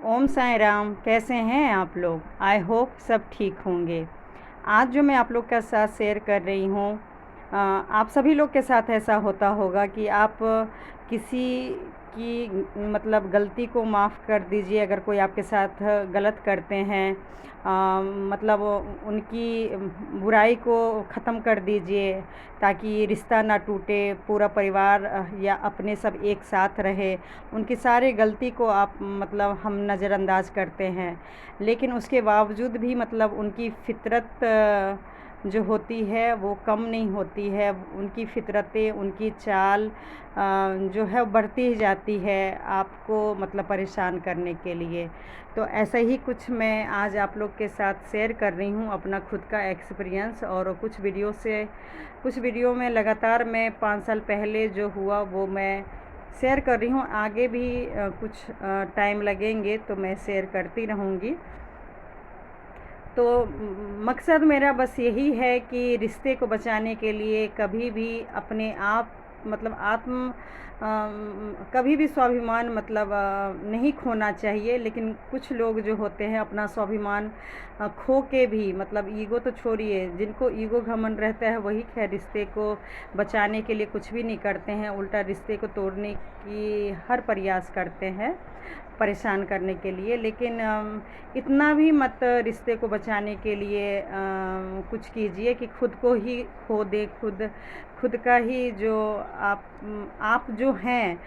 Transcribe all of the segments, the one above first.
ओम साईं राम। कैसे हैं आप लोग? आई होप सब ठीक होंगे। आज जो मैं आप लोग के साथ शेयर कर रही हूँ, आप सभी लोग के साथ ऐसा होता होगा कि आप किसी की मतलब गलती को माफ़ कर दीजिए। अगर कोई आपके साथ गलत करते हैं, मतलब उनकी बुराई को ख़त्म कर दीजिए ताकि रिश्ता ना टूटे, पूरा परिवार या अपने सब एक साथ रहे। उनकी सारी गलती को आप मतलब हम नज़रअंदाज करते हैं, लेकिन उसके बावजूद भी मतलब उनकी फ़ितरत जो होती है वो कम नहीं होती है। उनकी फ़ितरतें, उनकी चाल जो है बढ़ती ही जाती है आपको मतलब परेशान करने के लिए। तो ऐसा ही कुछ मैं आज आप लोग के साथ शेयर कर रही हूँ, अपना खुद का एक्सपीरियंस। और कुछ वीडियो में लगातार मैं 5 साल पहले जो हुआ वो मैं शेयर कर रही हूँ। आगे भी कुछ टाइम लगेंगे तो मैं शेयर करती रहूँगी। तो मकसद मेरा बस यही है कि रिश्ते को बचाने के लिए कभी भी अपने आप मतलब कभी भी स्वाभिमान मतलब नहीं खोना चाहिए। लेकिन कुछ लोग जो होते हैं अपना स्वाभिमान खो के भी मतलब ईगो तो छोड़िए, जिनको ईगो घमंड रहता है वही खैर रिश्ते को बचाने के लिए कुछ भी नहीं करते हैं, उल्टा रिश्ते को तोड़ने की हर प्रयास करते हैं परेशान करने के लिए। लेकिन इतना भी मत रिश्ते को बचाने के लिए कुछ कीजिए कि खुद को ही खो दे, खुद का ही जो आप जो हैं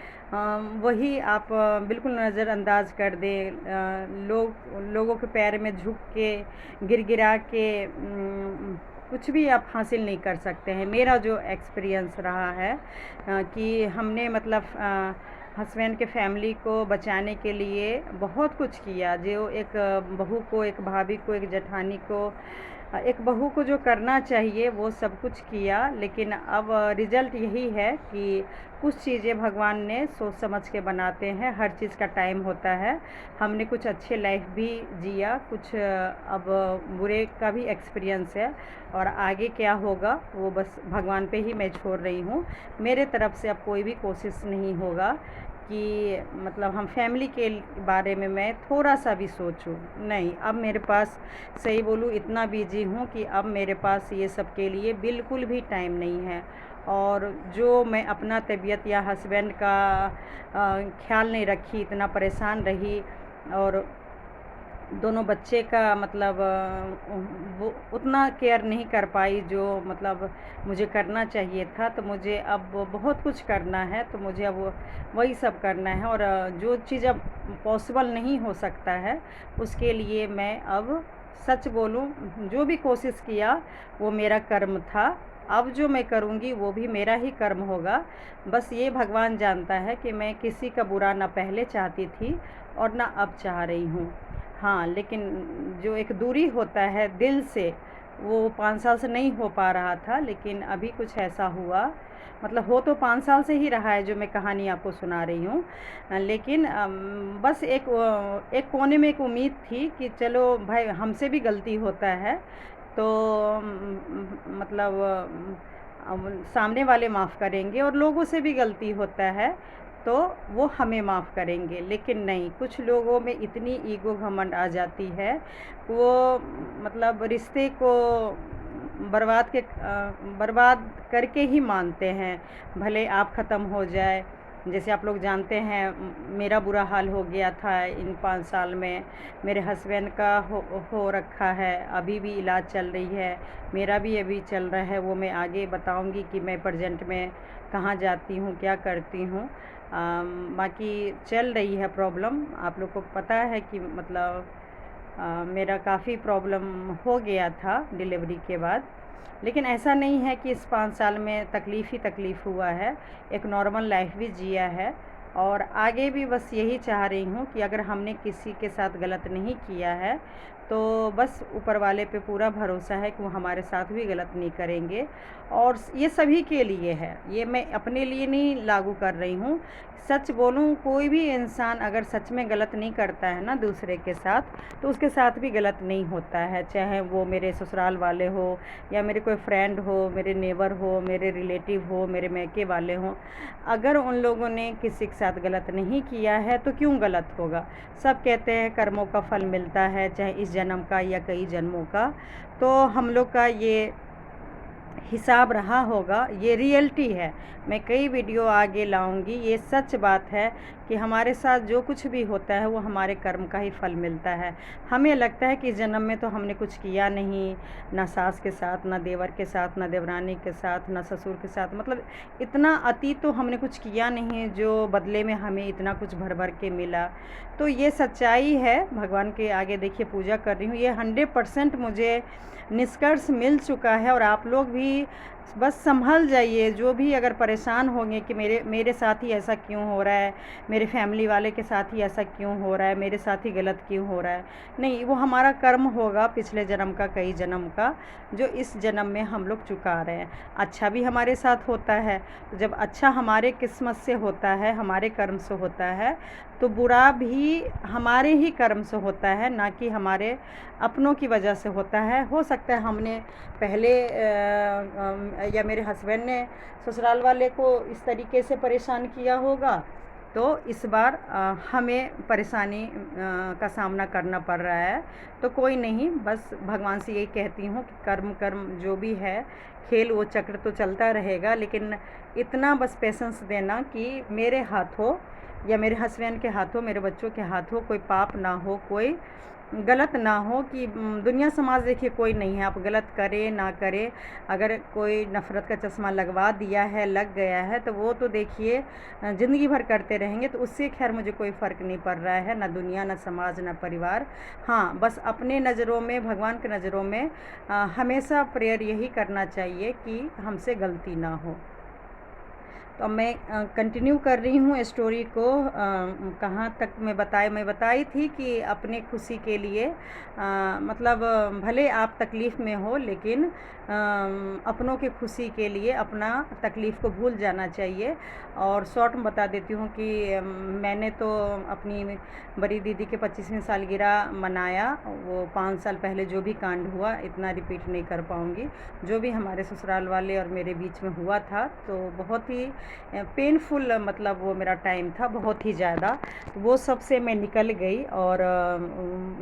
वही आप बिल्कुल नज़रअंदाज कर दें। लोगों के पैर में झुक के गिरा के कुछ भी आप हासिल नहीं कर सकते हैं। मेरा जो एक्सपीरियंस रहा है कि हमने मतलब हस्बैंड के फैमिली को बचाने के लिए बहुत कुछ किया। जो एक बहू को, एक भाभी को, एक जेठानी को, एक बहू को जो करना चाहिए वो सब कुछ किया। लेकिन अब रिज़ल्ट यही है कि कुछ चीज़ें भगवान ने सोच समझ के बनाते हैं, हर चीज़ का टाइम होता है। हमने कुछ अच्छे लाइफ भी जिया, कुछ अब बुरे का भी एक्सपीरियंस है। और आगे क्या होगा वो बस भगवान पे ही मैं छोड़ रही हूँ। मेरे तरफ से अब कोई भी कोशिश नहीं होगा कि मतलब हम फैमिली के बारे में मैं थोड़ा सा भी सोचूं। नहीं, अब मेरे पास सही बोलूँ इतना बिजी हूँ कि अब मेरे पास ये सब के लिए बिल्कुल भी टाइम नहीं है। और जो मैं अपना तबीयत या हस्बैंड का ख्याल नहीं रखी, इतना परेशान रही, और दोनों बच्चे का मतलब वो उतना केयर नहीं कर पाई जो मतलब मुझे करना चाहिए था। तो मुझे अब बहुत कुछ करना है, तो मुझे अब वही सब करना है। और जो चीज़ अब पॉसिबल नहीं हो सकता है उसके लिए मैं अब सच बोलूं, जो भी कोशिश किया वो मेरा कर्म था। अब जो मैं करूँगी वो भी मेरा ही कर्म होगा। बस ये भगवान जानता है कि मैं किसी का बुरा ना पहले चाहती थी और ना अब चाह रही हूँ। हाँ, लेकिन जो एक दूरी होता है दिल से, वो 5 साल से नहीं हो पा रहा था। लेकिन अभी कुछ ऐसा हुआ, मतलब हो तो 5 साल से ही रहा है जो मैं कहानी आपको सुना रही हूँ। लेकिन बस एक कोने में एक उम्मीद थी कि चलो भाई हमसे भी गलती होता है तो मतलब सामने वाले माफ़ करेंगे, और लोगों से भी गलती होता है तो वो हमें माफ़ करेंगे। लेकिन नहीं, कुछ लोगों में इतनी ईगो घमंड आ जाती है, वो मतलब रिश्ते को बर्बाद करके ही मानते हैं, भले आप ख़त्म हो जाए। जैसे आप लोग जानते हैं मेरा बुरा हाल हो गया था इन 5 साल में। मेरे हस्बैंड का हो रखा है, अभी भी इलाज चल रही है, मेरा भी अभी चल रहा है। वो मैं आगे बताऊंगी कि मैं प्रेजेंट में कहाँ जाती हूँ, क्या करती हूँ। बाकी चल रही है प्रॉब्लम। आप लोग को पता है कि मतलब मेरा काफ़ी प्रॉब्लम हो गया था डिलीवरी के बाद। लेकिन ऐसा नहीं है कि इस 5 साल में तकलीफ़ ही तकलीफ़ हुआ है, एक नॉर्मल लाइफ भी जिया है। और आगे भी बस यही चाह रही हूँ कि अगर हमने किसी के साथ गलत नहीं किया है तो बस ऊपर वाले पे पूरा भरोसा है कि वो हमारे साथ भी गलत नहीं करेंगे। और ये सभी के लिए है, ये मैं अपने लिए नहीं लागू कर रही हूँ। सच बोलूँ, कोई भी इंसान अगर सच में गलत नहीं करता है ना दूसरे के साथ, तो उसके साथ भी गलत नहीं होता है। चाहे वो मेरे ससुराल वाले हो, या मेरे कोई फ्रेंड हो, मेरे नेबर हो, मेरे रिलेटिव हो, मेरे मैके वाले हों। अगर उन लोगों ने किसी के साथ गलत नहीं किया है तो क्यों गलत होगा। सब कहते हैं कर्मों का फल मिलता है, चाहे इस जन्म का या कई जन्मों का। तो हम लोग का ये हिसाब रहा होगा, ये रियलिटी है। मैं कई वीडियो आगे लाऊंगी, ये सच बात है कि हमारे साथ जो कुछ भी होता है वो हमारे कर्म का ही फल मिलता है। हमें लगता है कि इस जन्म में तो हमने कुछ किया नहीं, ना सास के साथ, ना देवर के साथ, ना देवरानी के साथ, ना ससुर के साथ, मतलब इतना अति तो हमने कुछ किया नहीं जो बदले में हमें इतना कुछ भर भर के मिला। तो ये सच्चाई है। भगवान के आगे देखिए पूजा कर रही हूँ, ये 100% मुझे निष्कर्ष मिल चुका है। और आप लोग भी बस संभल जाइए, जो भी अगर परेशान होंगे कि मेरे साथ ही ऐसा क्यों हो रहा है, मेरे फैमिली वाले के साथ ही ऐसा क्यों हो रहा है, मेरे साथ ही गलत क्यों हो रहा है। नहीं, वो हमारा कर्म होगा पिछले जन्म का, कई जन्म का, जो इस जन्म में हम लोग चुका रहे हैं। अच्छा भी हमारे साथ होता है, तो जब अच्छा हमारे किस्मत से होता है, हमारे कर्म से होता है, तो बुरा भी हमारे ही कर्म से होता है, ना कि हमारे अपनों की वजह से होता है। हो सकता है हमने पहले या मेरे हस्बैंड ने ससुराल वाले को इस तरीके से परेशान किया होगा, तो इस बार हमें परेशानी का सामना करना पड़ रहा है। तो कोई नहीं, बस भगवान से यही कहती हूँ कि कर्म कर्म जो भी है, खेल वो चक्र तो चलता रहेगा, लेकिन इतना बस पेशेंस देना कि मेरे हाथों या मेरे हस्बैंड के हाथों, मेरे बच्चों के हाथों कोई पाप ना हो, कोई गलत ना हो। कि दुनिया समाज देखिए कोई नहीं है, आप गलत करें ना करें, अगर कोई नफ़रत का चश्मा लगवा दिया है, लग गया है, तो वो तो देखिए ज़िंदगी भर करते रहेंगे। तो उससे खैर मुझे कोई फ़र्क नहीं पड़ रहा है, ना दुनिया, ना समाज, ना परिवार। हाँ, बस अपने नज़रों में, भगवान की नज़रों में हमेशा प्रेयर यही करना चाहिए कि हमसे गलती ना हो। तो मैं कंटिन्यू कर रही हूँ स्टोरी को। कहाँ तक मैं बताई थी कि अपने खुशी के लिए मतलब भले आप तकलीफ़ में हो, लेकिन अपनों की खुशी के लिए अपना तकलीफ़ को भूल जाना चाहिए। और शॉर्ट में बता देती हूँ कि मैंने तो अपनी बड़ी दीदी के 25वीं सालगिरह मनाया। वो 5 साल पहले जो भी कांड हुआ, इतना रिपीट नहीं कर पाऊँगी, जो भी हमारे ससुराल वाले और मेरे बीच में हुआ था, तो बहुत ही पेनफुल, मतलब वो मेरा टाइम था बहुत ही ज़्यादा। वो सब से मैं निकल गई और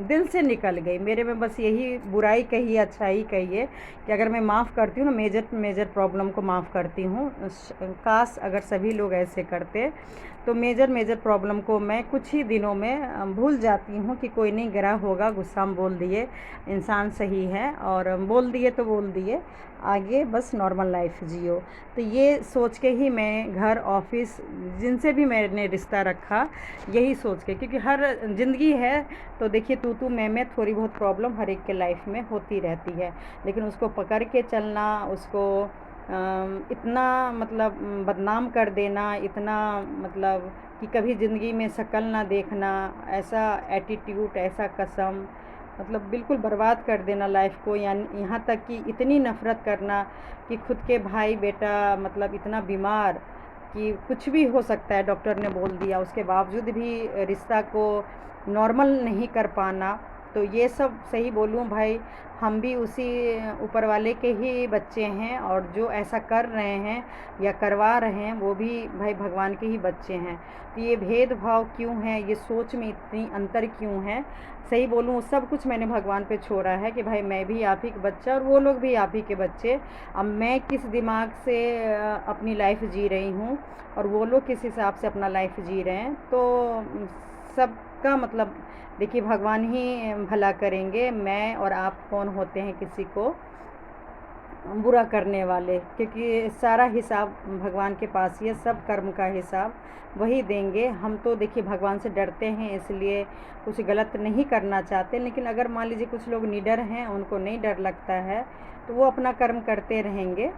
दिल से निकल गई। मेरे में बस यही बुराई कहिए, अच्छाई कहिए, कि अगर मैं माफ़ करती हूँ ना, मेजर प्रॉब्लम को माफ़ करती हूँ। काश अगर सभी लोग ऐसे करते, तो मेजर प्रॉब्लम को मैं कुछ ही दिनों में भूल जाती हूँ कि कोई नहीं गिरा होगा, गुस्सा में बोल दिए, इंसान सही है और बोल दिए तो बोल दिए, आगे बस नॉर्मल लाइफ जियो। तो ये सोच के ही मैं घर, ऑफिस, जिनसे भी मैंने रिश्ता रखा, यही सोच के, क्योंकि हर ज़िंदगी है तो देखिए तू मैं थोड़ी बहुत प्रॉब्लम हर एक के लाइफ में होती रहती है, लेकिन उसको पकड़ के चलना, उसको इतना मतलब बदनाम कर देना, इतना मतलब कि कभी ज़िंदगी में शक्ल ना देखना, ऐसा एटीट्यूड, ऐसा कसम, मतलब बिल्कुल बर्बाद कर देना लाइफ को। यानी यहाँ तक कि इतनी नफ़रत करना कि खुद के भाई बेटा मतलब इतना बीमार कि कुछ भी हो सकता है, डॉक्टर ने बोल दिया, उसके बावजूद भी रिश्ता को नॉर्मल नहीं कर पाना। तो ये सब सही बोलूँ भाई, हम भी उसी ऊपर वाले के ही बच्चे हैं, और जो ऐसा कर रहे हैं या करवा रहे हैं वो भी भाई भगवान के ही बच्चे हैं। तो ये भेदभाव क्यों है, ये सोच में इतनी अंतर क्यों है। सही बोलूँ, सब कुछ मैंने भगवान पे छोड़ा है कि भाई मैं भी आप ही के बच्चा और वो लोग भी आप ही के बच्चे। अब मैं किस दिमाग से अपनी लाइफ जी रही हूँ और वो लोग किस हिसाब से अपना लाइफ जी रहे हैं, तो सबका मतलब देखिए भगवान ही भला करेंगे। मैं और आप कौन होते हैं किसी को बुरा करने वाले, क्योंकि सारा हिसाब भगवान के पास ही है, सब कर्म का हिसाब वही देंगे। हम तो देखिए भगवान से डरते हैं, इसलिए कुछ गलत नहीं करना चाहते, लेकिन अगर मान लीजिए कुछ लोग निडर हैं, उनको नहीं डर लगता है, तो वो अपना कर्म करते रहेंगे।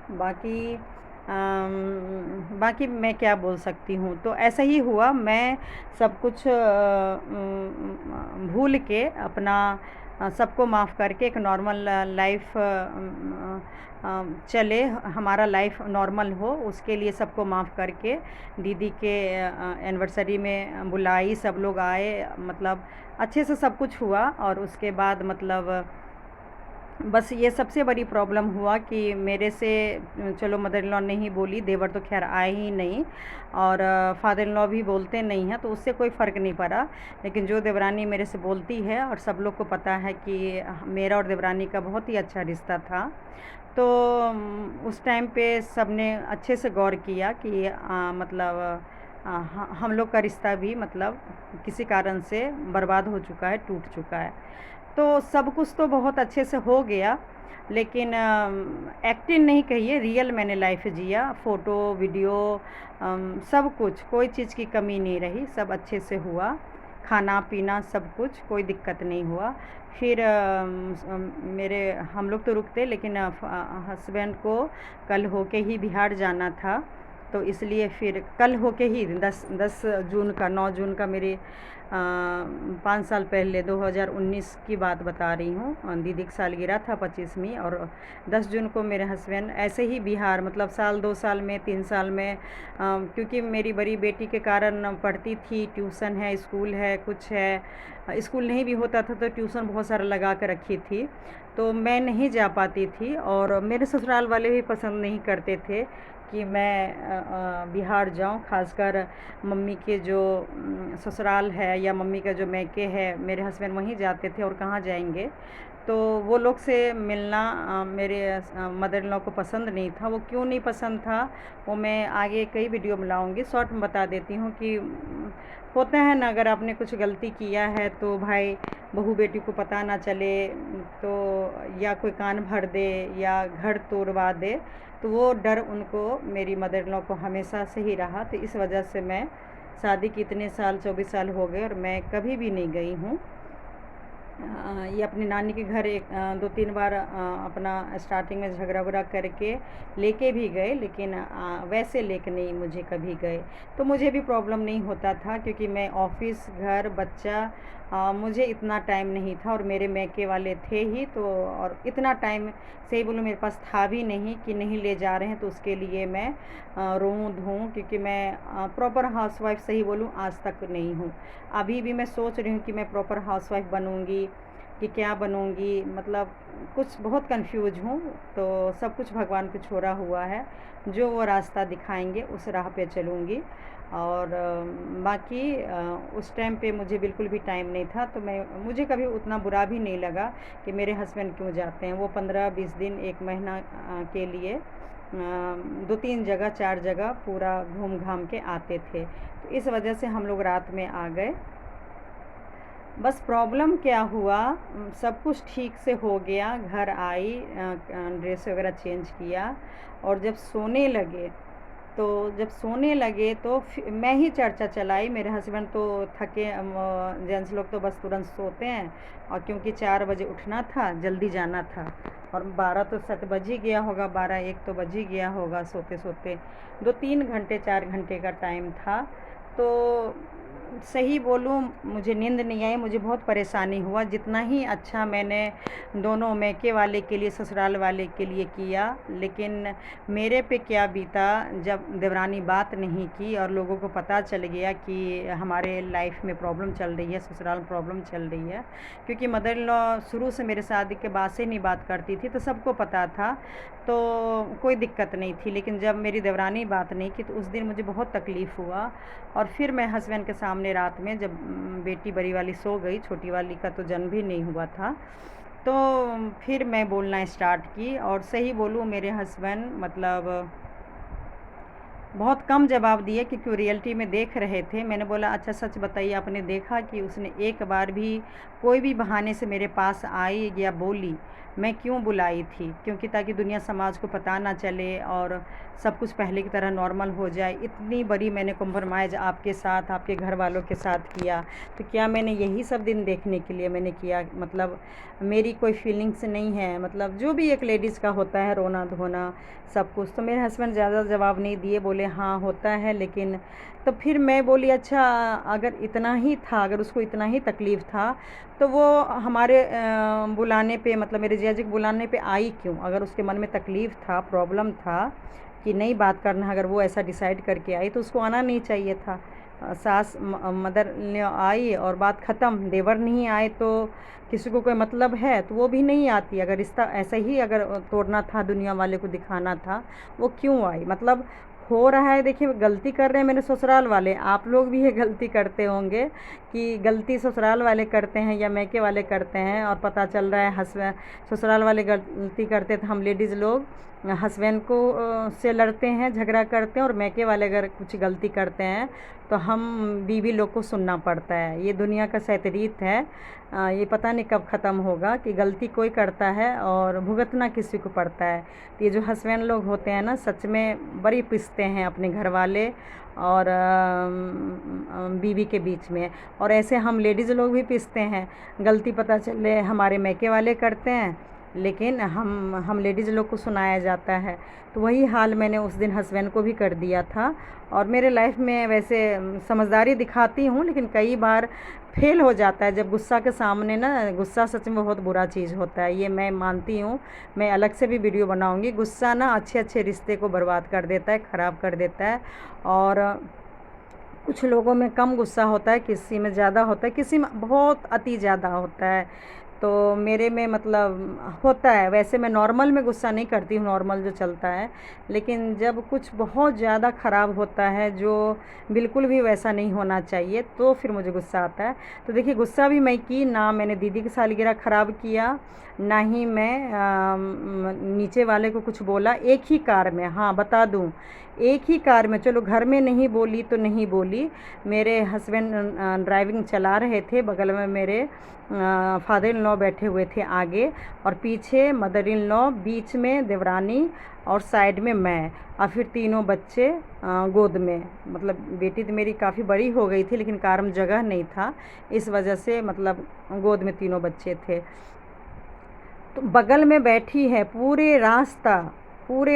बाकी मैं क्या बोल सकती हूँ। तो ऐसा ही हुआ, मैं सब कुछ भूल के अपना सबको माफ़ करके एक नॉर्मल लाइफ चले, हमारा लाइफ नॉर्मल हो, उसके लिए सबको माफ़ करके दीदी के एनिवर्सरी में बुलाई, सब लोग आए, मतलब अच्छे से सब कुछ हुआ। और उसके बाद मतलब बस ये सबसे बड़ी प्रॉब्लम हुआ कि मेरे से चलो मदर इन लॉ नहीं बोली, देवर तो खैर आए ही नहीं, और फादर इन लॉ भी बोलते नहीं हैं, तो उससे कोई फ़र्क नहीं पड़ा। लेकिन जो देवरानी मेरे से बोलती है, और सब लोग को पता है कि मेरा और देवरानी का बहुत ही अच्छा रिश्ता था, तो उस टाइम पे सब ने अच्छे से गौर किया कि मतलब हम लोग का रिश्ता भी मतलब किसी कारण से बर्बाद हो चुका है, टूट चुका है। तो सब कुछ तो बहुत अच्छे से हो गया, लेकिन एक्टिंग नहीं कहिए, रियल मैंने लाइफ जिया। फ़ोटो वीडियो सब कुछ, कोई चीज़ की कमी नहीं रही, सब अच्छे से हुआ। खाना पीना सब कुछ, कोई दिक्कत नहीं हुआ। फिर मेरे हम लोग तो रुकते, लेकिन हस्बैंड को कल होके ही बिहार जाना था, तो इसलिए फिर कल होके ही 10 जून का 9 जून का मेरे 5 साल पहले 2019 की बात बता रही हूँ, दीदी की सालगिरह था 25वीं, और 10 जून को मेरे हस्बैंड ऐसे ही बिहार, मतलब साल 2 साल में 3 साल में, क्योंकि मेरी बड़ी बेटी के कारण पढ़ती थी, ट्यूशन है, स्कूल है, कुछ है, स्कूल नहीं भी होता था तो ट्यूशन बहुत सारा लगा कर रखी थी, तो मैं नहीं जा पाती थी। और मेरे ससुराल वाले भी पसंद नहीं करते थे कि मैं बिहार जाऊं, खासकर मम्मी के जो ससुराल है या मम्मी का जो मैके है, मेरे हस्बैंड वहीं जाते थे और कहाँ जाएंगे, तो वो लोग से मिलना मेरे मदर इन लॉ को पसंद नहीं था। वो क्यों नहीं पसंद था वो मैं आगे कई वीडियो में लाऊंगी, शॉर्ट में बता देती हूँ कि होता है ना, अगर आपने कुछ गलती किया है तो भाई बहू बेटी को पता ना चले, तो या कोई कान भर दे या घर तोड़वा दे, तो वो डर उनको, मेरी मदर इन लॉ को हमेशा से ही रहा। तो इस वजह से मैं शादी की इतने साल 24 साल हो गए और मैं कभी भी नहीं गई हूँ। ये अपनी नानी के घर 2-3 बार अपना स्टार्टिंग में झगड़ा वगड़ा करके लेके भी गए, लेकिन वैसे लेके नहीं मुझे कभी गए, तो मुझे भी प्रॉब्लम नहीं होता था, क्योंकि मैं ऑफिस घर बच्चा, मुझे इतना टाइम नहीं था, और मेरे मैके वाले थे ही, तो और इतना टाइम सही बोलूँ मेरे पास था भी नहीं कि नहीं ले जा रहे हैं तो उसके लिए मैं रोऊँ धोऊँ, क्योंकि मैं प्रॉपर हाउसवाइफ सही बोलूँ आज तक नहीं हूँ। अभी भी मैं सोच रही हूँ कि मैं प्रॉपर हाउसवाइफ बनूँगी कि क्या बनूँगी, मतलब कुछ बहुत कंफ्यूज हूँ। तो सब कुछ भगवान पे छोड़ा हुआ है, जो वो रास्ता दिखाएंगे उस राह पे चलूँगी। और बाकी उस टाइम पे मुझे बिल्कुल भी टाइम नहीं था, तो मुझे कभी उतना बुरा भी नहीं लगा कि मेरे हस्बैंड क्यों जाते हैं। वो 15-20 दिन 1 महीना के लिए 2-3 जगह 4 जगह पूरा घूम घाम के आते थे, तो इस वजह से हम लोग रात में आ गए। बस प्रॉब्लम क्या हुआ, सब कुछ ठीक से हो गया, घर आई, ड्रेस वगैरह चेंज किया, और जब सोने लगे तो मैं ही चर्चा चलाई। मेरे हस्बैंड तो थके, जेंट्स लोग तो बस तुरंत सोते हैं, और क्योंकि 4 बजे उठना था, जल्दी जाना था, और 12 तो सट बज ही गया होगा, 12-1 तो बज ही गया होगा सोते सोते। 2-3 घंटे 4 घंटे का टाइम था, तो सही बोलूँ मुझे नींद नहीं आई, मुझे बहुत परेशानी हुआ। जितना ही अच्छा मैंने दोनों मैके वाले के लिए ससुराल वाले के लिए किया, लेकिन मेरे पे क्या बीता जब देवरानी बात नहीं की और लोगों को पता चल गया कि हमारे लाइफ में प्रॉब्लम चल रही है, ससुराल में प्रॉब्लम चल रही है। क्योंकि मदर इन लॉ शुरू से मेरे शादी के बाद से नहीं बात करती थी, तो सबको पता था, तो कोई दिक्कत नहीं थी। लेकिन जब मेरी देवरानी बात नहीं की तो उस दिन मुझे बहुत तकलीफ़ हुआ। और फिर मैं हस्बैंड के सामने रात में, जब बेटी बड़ी वाली सो गई, छोटी वाली का तो जन्म भी नहीं हुआ था, तो फिर मैं बोलना स्टार्ट की। और सही बोलूँ मेरे हस्बैंड मतलब बहुत कम जवाब दिए, क्योंकि वो रियलिटी में देख रहे थे। मैंने बोला अच्छा सच बताइए, आपने देखा कि उसने एक बार भी कोई भी बहाने से मेरे पास आई या बोली? मैं क्यों बुलाई थी? क्योंकि ताकि दुनिया समाज को पता ना चले और सब कुछ पहले की तरह नॉर्मल हो जाए। इतनी बड़ी मैंने कॉम्प्रोमाइज़ आपके साथ, आपके घर वालों के साथ किया, तो क्या मैंने यही सब दिन देखने के लिए मैंने किया? मतलब मेरी कोई फीलिंग्स नहीं है, मतलब जो भी एक लेडीज़ का होता है, रोना धोना सब कुछ। तो मेरे हस्बैंड ज़्यादा जवाब नहीं दिए, बोले हाँ होता है, लेकिन तो फिर मैं बोली अच्छा अगर इतना ही था, अगर उसको इतना ही तकलीफ़ था, तो वो हमारे बुलाने पे, मतलब मेरे जीजा जी के बुलाने पे आई क्यों? अगर उसके मन में तकलीफ़ था, प्रॉब्लम था कि नहीं बात करना, अगर वो ऐसा डिसाइड करके आई तो उसको आना नहीं चाहिए था। सास मदर ने आई और बात ख़त्म। देवर नहीं आए तो किसी को कोई मतलब है तो वो भी नहीं आती। अगर रिश्ता ऐसा ही अगर तोड़ना था, दुनिया वाले को दिखाना था, वो क्यों आई? मतलब हो रहा है। देखिए गलती कर रहे हैं मेरे ससुराल वाले, आप लोग भी ये गलती करते होंगे कि गलती ससुराल वाले करते हैं या मैके वाले करते हैं, और पता चल रहा है ससुराल वाले गलती करते तो हम लेडीज़ लोग हस्बैंड को से लड़ते हैं, झगड़ा करते हैं, और मैके वाले अगर कुछ गलती करते हैं तो हम बीवी लोग को सुनना पड़ता है। ये दुनिया का सैतरीत है। ये पता नहीं कब ख़त्म होगा कि गलती कोई करता है और भुगतना किसी को पड़ता है। तो ये जो हस्बैंड लोग होते हैं ना, सच में बड़ी पिसते हैं अपने घर वाले और बीवी के बीच में। और ऐसे हम लेडीज़ लोग भी पिसते हैं। गलती पता चले हमारे मैके वाले करते हैं, लेकिन हम लेडीज़ लोग को सुनाया जाता है। तो वही हाल मैंने उस दिन हस्बैंड को भी कर दिया था। और मेरे लाइफ में वैसे समझदारी दिखाती हूँ, लेकिन कई बार फेल हो जाता है। जब गुस्सा के सामने ना, गुस्सा सच में बहुत बुरा चीज़ होता है, ये मैं मानती हूँ। मैं अलग से भी वीडियो बनाऊँगी। गुस्सा ना अच्छे अच्छे रिश्ते को बर्बाद कर देता है, ख़राब कर देता है। और कुछ लोगों में कम गुस्सा होता है, किसी में ज़्यादा होता है, किसी में बहुत अति ज़्यादा होता है। तो मेरे में मतलब होता है। वैसे मैं नॉर्मल में गुस्सा नहीं करती हूँ, नॉर्मल जो चलता है, लेकिन जब कुछ बहुत ज़्यादा ख़राब होता है जो बिल्कुल भी वैसा नहीं होना चाहिए, तो फिर मुझे गुस्सा आता है। तो देखिए गुस्सा भी मैं की ना, मैंने दीदी की सालगिरह ख़राब किया, ना ही मैं नीचे वाले को कुछ बोला। एक ही कार में, हाँ बता दूँ, एक ही कार में, चलो घर में नहीं बोली तो नहीं बोली। मेरे हस्बैंड ड्राइविंग चला रहे थे, बगल में मेरे फादर इन लॉ बैठे हुए थे आगे, और पीछे मदर इन लॉ, बीच में देवरानी, और साइड में मैं, और फिर तीनों बच्चे गोद में। मतलब बेटी तो मेरी काफ़ी बड़ी हो गई थी, लेकिन कार में जगह नहीं था, इस वजह से मतलब गोद में तीनों बच्चे थे। तो बगल में बैठी है, पूरे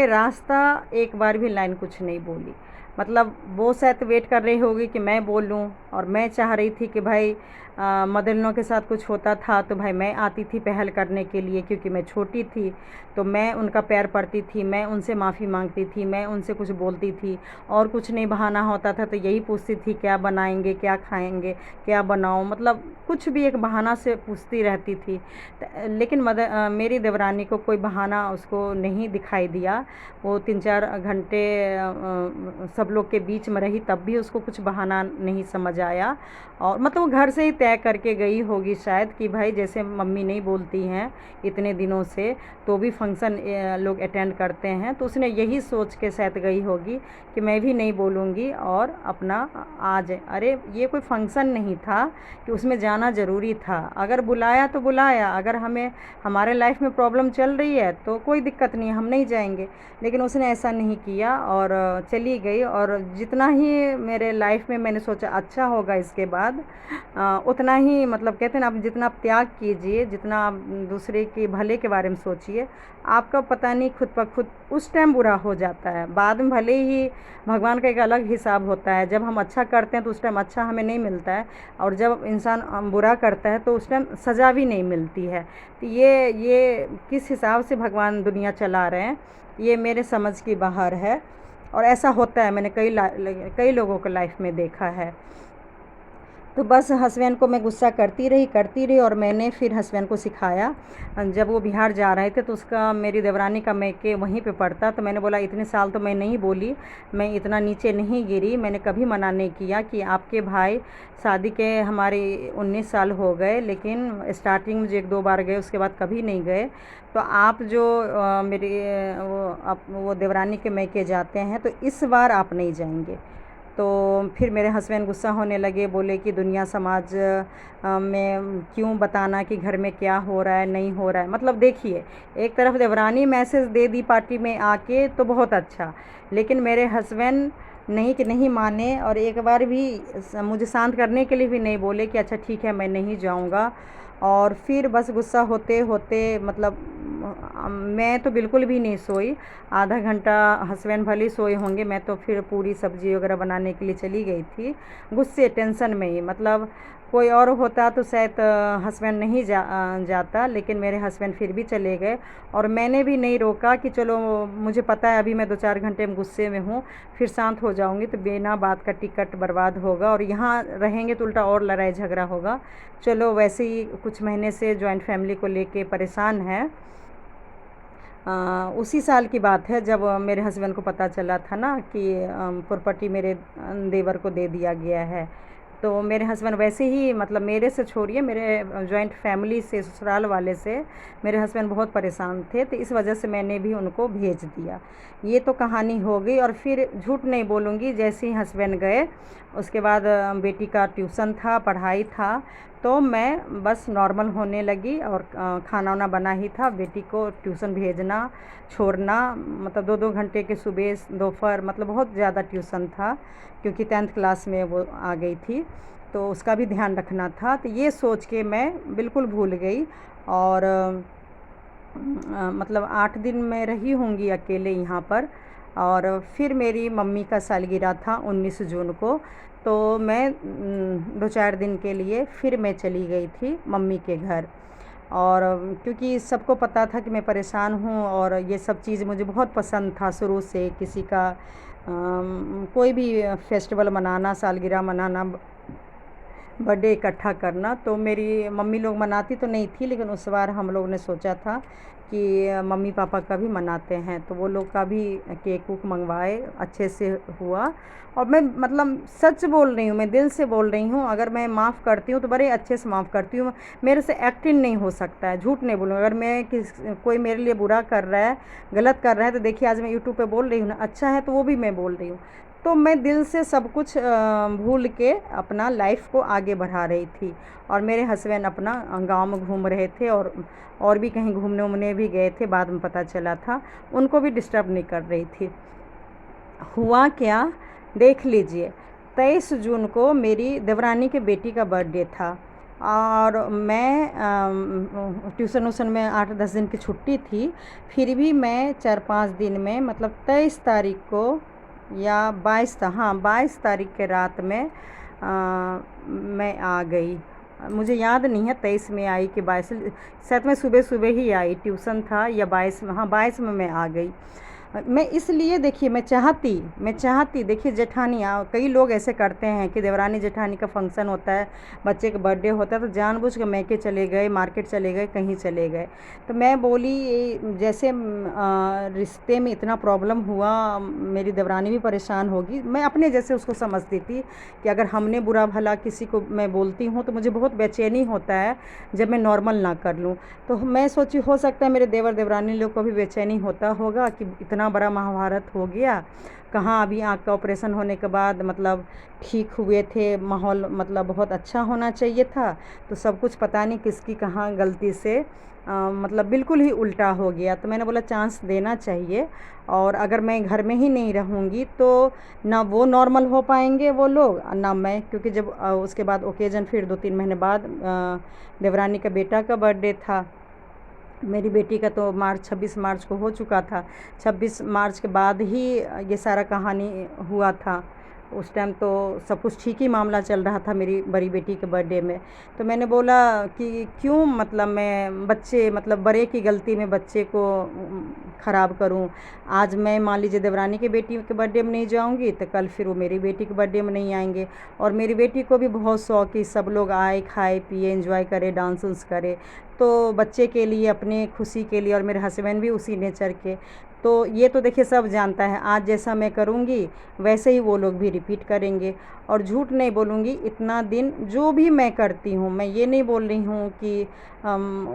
रास्ता एक बार भी लाइन कुछ नहीं बोली। मतलब वो शायद वेट कर रही होगी कि मैं बोलूं, और मैं चाह रही थी कि भाई मदर इन लॉ के साथ कुछ होता था तो भाई मैं आती थी पहल करने के लिए, क्योंकि मैं छोटी थी तो मैं उनका पैर पड़ती थी, मैं उनसे माफ़ी मांगती थी, मैं उनसे कुछ बोलती थी। और कुछ नहीं बहाना होता था तो यही पूछती थी क्या बनाएंगे, क्या खाएंगे, क्या बनाऊं, मतलब कुछ भी एक बहाना से पूछती रहती थी। लेकिन मेरी देवरानी को कोई बहाना उसको नहीं दिखाई दिया। वो 3-4 घंटे सब लोग के बीच में रही, तब भी उसको कुछ बहाना नहीं समझ आया। और मतलब वो घर से ही तय करके गई होगी शायद कि भाई जैसे मम्मी नहीं बोलती हैं इतने दिनों से, तो भी फंक्शन लोग अटेंड करते हैं, तो उसने यही सोच के शायद गई होगी कि मैं भी नहीं बोलूँगी और अपना आ जाए। अरे ये कोई फंक्शन नहीं था कि उसमें जाना ज़रूरी था। अगर बुलाया तो बुलाया, अगर हमें हमारे लाइफ में प्रॉब्लम चल रही है तो कोई दिक्कत नहीं, हम नहीं जाएंगे। लेकिन उसने ऐसा नहीं किया और चली गई। और जितना ही मेरे लाइफ में मैंने सोचा अच्छा होगा इसके बाद, उतना ही मतलब कहते हैं ना, आप जितना आप त्याग कीजिए, जितना आप दूसरे के भले के बारे में सोचिए, आपका पता नहीं खुद ब खुद उस टाइम बुरा हो जाता है। बाद में भले ही भगवान का एक अलग हिसाब होता है, जब हम अच्छा करते हैं तो उस टाइम अच्छा हमें नहीं मिलता है, और जब इंसान बुरा करता है तो उस टाइम सज़ा भी नहीं मिलती है। तो ये किस हिसाब से भगवान दुनिया चला रहे हैं, ये मेरे समझ की बाहर है। और ऐसा होता है, मैंने कई लोगों को लाइफ में देखा है। तो बस हस्बैंड को मैं गुस्सा करती रही, और मैंने फिर हस्बैंड को सिखाया। जब वो बिहार जा रहे थे तो उसका, मेरी देवरानी का मैके वहीं पे पड़ता, तो मैंने बोला इतने साल तो मैं नहीं बोली, मैं इतना नीचे नहीं गिरी, मैंने कभी मना नहीं किया कि आपके भाई शादी के हमारे 19 साल हो गए, लेकिन स्टार्टिंग में 1-2 बार गए, उसके बाद कभी नहीं गए। तो आप जो मेरी वो देवरानी के मैके जाते हैं तो इस बार आप नहीं जाएंगे। तो फिर मेरे हस्बैंड गुस्सा होने लगे, बोले कि दुनिया समाज में क्यों बताना कि घर में क्या हो रहा है नहीं हो रहा है। मतलब देखिए, एक तरफ देवरानी मैसेज दे दी पार्टी में आके तो बहुत अच्छा, लेकिन मेरे हस्बैंड नहीं कि नहीं माने, और एक बार भी मुझे शांत करने के लिए भी नहीं बोले कि अच्छा ठीक है मैं नहीं जाऊंगा। और फिर बस गुस्सा होते होते मतलब मैं तो बिल्कुल भी नहीं सोई। आधा घंटा हस्बैंड भले सोए होंगे, मैं तो फिर पूरी सब्ज़ी वगैरह बनाने के लिए चली गई थी, गुस्से टेंशन में ही। मतलब कोई और होता तो शायद हस्बैंड नहीं जाता, लेकिन मेरे हस्बैंड फिर भी चले गए। और मैंने भी नहीं रोका कि चलो, मुझे पता है अभी मैं 2-4 घंटे में गुस्से में हूँ, फिर शांत हो जाऊँगी तो बिना बात का टिकट बर्बाद होगा और यहाँ रहेंगे तो उल्टा और लड़ाई झगड़ा होगा। चलो, वैसे ही कुछ महीने से जॉइंट फैमिली को लेके परेशान है। उसी साल की बात है जब मेरे हस्बैंड को पता चला था ना कि प्रॉपर्टी मेरे देवर को दे दिया गया है। तो मेरे हस्बैंड वैसे ही, मतलब मेरे से छोड़िए, मेरे जॉइंट फैमिली से, ससुराल वाले से मेरे हस्बैंड बहुत परेशान थे, तो इस वजह से मैंने भी उनको भेज दिया। ये तो कहानी हो गई। और फिर झूठ नहीं बोलूँगी, जैसे ही हस्बैंड गए उसके बाद बेटी का ट्यूशन था, पढ़ाई था, तो मैं बस नॉर्मल होने लगी और खाना वाना बना ही था। बेटी को ट्यूशन भेजना, छोड़ना, मतलब 2-2 घंटे के सुबह दोपहर, मतलब बहुत ज़्यादा ट्यूशन था क्योंकि 10th क्लास में वो आ गई थी, तो उसका भी ध्यान रखना था। तो ये सोच के मैं बिल्कुल भूल गई। और मतलब 8 दिन मैं रही होंगी अकेले यहाँ पर। और फिर मेरी मम्मी का सालगिरह था 19 जून को, तो मैं 2-4 दिन के लिए फिर मैं चली गई थी मम्मी के घर। और क्योंकि सबको पता था कि मैं परेशान हूँ और ये सब चीज़ मुझे बहुत पसंद था शुरू से, किसी का कोई भी फेस्टिवल मनाना, सालगिरह मनाना, बर्थडे इकट्ठा करना, तो मेरी मम्मी लोग मनाती तो नहीं थी, लेकिन उस बार हम लोग ने सोचा था कि मम्मी पापा का भी मनाते हैं, तो वो लोग का भी केक वूक मंगवाए, अच्छे से हुआ। और मैं मतलब सच बोल रही हूँ, मैं दिल से बोल रही हूँ, अगर मैं माफ़ करती हूँ तो बड़े अच्छे से माफ़ करती हूँ। मेरे से एक्टिंग नहीं हो सकता है, झूठ नहीं बोलूँ। अगर मैं कोई मेरे लिए बुरा कर रहा है, गलत कर रहा है, तो देखिए आज मैं यूट्यूब पे बोल रही हूँ ना, अच्छा है तो वो भी मैं बोल रही हूँ। तो मैं दिल से सब कुछ भूल के अपना लाइफ को आगे बढ़ा रही थी। और मेरे हस्बैंड अपना गांव में घूम रहे थे और भी कहीं घूमने उमने भी गए थे, बाद में पता चला था। उनको भी डिस्टर्ब नहीं कर रही थी। हुआ क्या, देख लीजिए। 23 जून को मेरी देवरानी के बेटी का बर्थडे था और मैं ट्यूशन वूसन में 8-10 दिन की छुट्टी थी, फिर भी मैं 4-5 दिन में, मतलब 23 तारीख को या 22 था, हाँ 22 तारीख के रात में मैं आ गई। मुझे याद नहीं है 23 में आई कि 22, शायद मैं सुबह सुबह ही आई, ट्यूशन था, या 22 में, हाँ 22 में मैं आ गई। मैं इसलिए, देखिए मैं चाहती देखिए, जेठानियाँ, कई लोग ऐसे करते हैं कि देवरानी जेठानी का फंक्शन होता है, बच्चे का बर्थडे होता है, तो जानबूझ के मैके चले गए, मार्केट चले गए, कहीं चले गए। तो मैं बोली, जैसे रिश्ते में इतना प्रॉब्लम हुआ, मेरी देवरानी भी परेशान होगी। मैं अपने जैसे उसको समझती थी कि अगर हमने बुरा भला किसी को मैं बोलती हूँ तो मुझे बहुत बेचैनी होता है जब मैं नॉर्मल ना कर लूँ। तो मैं सोची हो सकता है मेरे देवर देवरानी लोग को भी बेचैनी होता होगा कि इतना बड़ा महाभारत हो गया, कहाँ अभी आँख का ऑपरेशन होने के बाद मतलब ठीक हुए थे, माहौल मतलब बहुत अच्छा होना चाहिए था, तो सब कुछ पता नहीं किसकी कहाँ गलती से मतलब बिल्कुल ही उल्टा हो गया। तो मैंने बोला चांस देना चाहिए, और अगर मैं घर में ही नहीं रहूँगी तो ना वो नॉर्मल हो पाएंगे वो लोग, ना मैं, क्योंकि जब उसके बाद ओकेजन फिर 2-3 महीने बाद देवरानी का बेटा का बर्थडे था। मेरी बेटी का तो 26 मार्च को हो चुका था, 26 मार्च के बाद ही ये सारा कहानी हुआ था। उस टाइम तो सब कुछ ठीक ही मामला चल रहा था मेरी बड़ी बेटी के बर्थडे में। तो मैंने बोला कि क्यों, मतलब मैं बच्चे, मतलब बड़े की गलती में बच्चे को ख़राब करूं। आज मैं मान लीजिए देवरानी की बेटी के बर्थडे में नहीं जाऊंगी तो कल फिर वो मेरी बेटी के बर्थडे में नहीं आएंगे। और मेरी बेटी को भी बहुत शौक कि सब लोग आए, खाए पिए, एंजॉय करे, डांस उन्स करे। तो बच्चे के लिए, अपने खुशी के लिए, और मेरे हस्बैंड भी उसी नेचर के। तो ये तो देखिए सब जानता है, आज जैसा मैं करूँगी वैसे ही वो लोग भी रिपीट करेंगे। और झूठ नहीं बोलूँगी, इतना दिन जो भी मैं करती हूँ, मैं ये नहीं बोल रही हूँ कि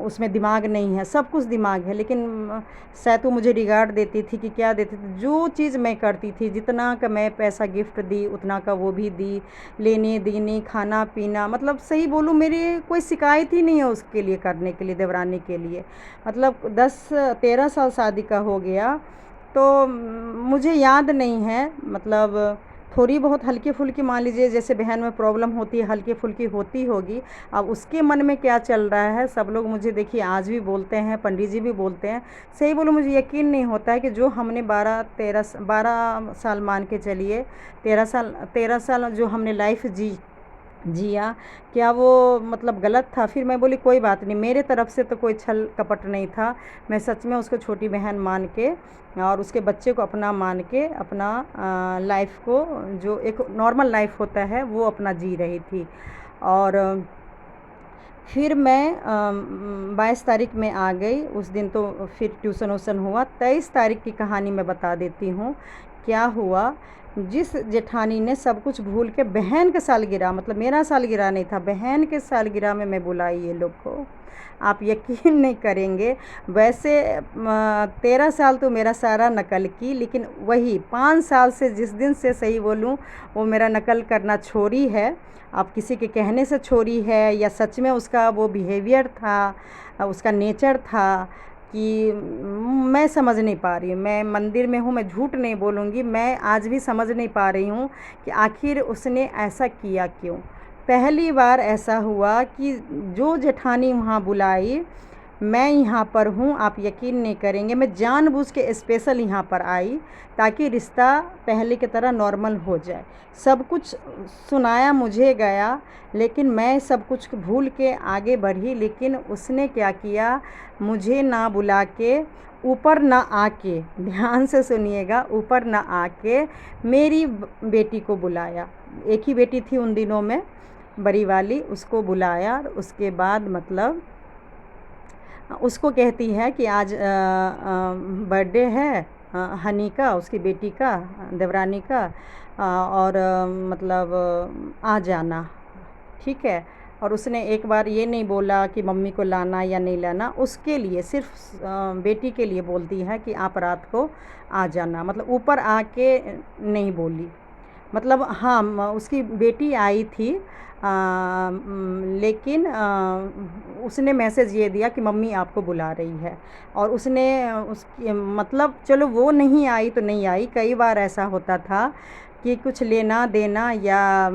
उसमें दिमाग नहीं है, सब कुछ दिमाग है, लेकिन शायद वो मुझे रिगार्ड देती थी कि क्या देती थी, जो चीज़ मैं करती थी, जितना का मैं पैसा गिफ्ट दी उतना का वो भी दी, लेने देने, खाना पीना, मतलब सही बोलूँ मेरी कोई शिकायत ही नहीं है उसके लिए, करने के लिए, देवरानी के लिए। मतलब 10-13 साल शादी का हो गया, तो मुझे याद नहीं है, मतलब थोड़ी बहुत हल्की फुल्की, मान लीजिए जैसे बहन में प्रॉब्लम होती है, हल्की फुल्की होती होगी। अब उसके मन में क्या चल रहा है, सब लोग मुझे देखिए आज भी बोलते हैं, पंडित जी भी बोलते हैं। सही बोलो, मुझे यकीन नहीं होता है कि जो हमने 12 साल मान के चलिए, 13 साल जो हमने लाइफ जी, जिया, क्या वो मतलब गलत था? फिर मैं बोली कोई बात नहीं, मेरे तरफ से तो कोई छल कपट नहीं था। मैं सच में उसको छोटी बहन मान के और उसके बच्चे को अपना मान के अपना लाइफ को, जो एक नॉर्मल लाइफ होता है, वो अपना जी रही थी। और फिर मैं 22 तारीख में आ गई। उस दिन तो फिर ट्यूशन व्यूसन हुआ। 23 तारीख की कहानी मैं बता देती हूँ क्या हुआ। जिस जेठानी ने सब कुछ भूल के बहन के सालगिरह, मतलब मेरा सालगिरह नहीं था, बहन के सालगिरह में मैं बुलाई ये लोग को, आप यकीन नहीं करेंगे। वैसे 13 साल तो मेरा सारा नकल की, लेकिन वही 5 साल से, जिस दिन से सही बोलूँ, वो मेरा नकल करना छोड़ी है। आप किसी के कहने से छोड़ी है या सच में उसका वो बिहेवियर था, उसका नेचर था कि मैं समझ नहीं पा रही हूँ। मैं मंदिर में हूँ, मैं झूठ नहीं बोलूँगी, मैं आज भी समझ नहीं पा रही हूँ कि आखिर उसने ऐसा किया क्यों। पहली बार ऐसा हुआ कि जो जेठानी वहाँ बुलाई, मैं यहाँ पर हूँ, आप यकीन नहीं करेंगे, मैं जानबूझ के स्पेशल यहाँ पर आई ताकि रिश्ता पहले की तरह नॉर्मल हो जाए। सब कुछ सुनाया मुझे गया, लेकिन मैं सब कुछ भूल के आगे बढ़ी। लेकिन उसने क्या किया, मुझे ना बुला के, ऊपर ना आके, ध्यान से सुनिएगा, ऊपर ना आके मेरी बेटी को बुलाया। एक ही बेटी थी उन दिनों में, बड़ी वाली, उसको बुलाया। और उसके बाद मतलब उसको कहती है कि आज बर्थडे है हनी का, उसकी बेटी का, देवरानी का, और मतलब आ जाना, ठीक है। और उसने एक बार ये नहीं बोला कि मम्मी को लाना या नहीं लाना, उसके लिए सिर्फ बेटी के लिए बोलती है कि आप रात को आ जाना, मतलब ऊपर आके नहीं बोली। मतलब हाँ, उसकी बेटी आई थी, लेकिन उसने मैसेज ये दिया कि मम्मी आपको बुला रही है। और उसने उसकी मतलब, चलो वो नहीं आई तो नहीं आई। कई बार ऐसा होता था कि कुछ लेना देना या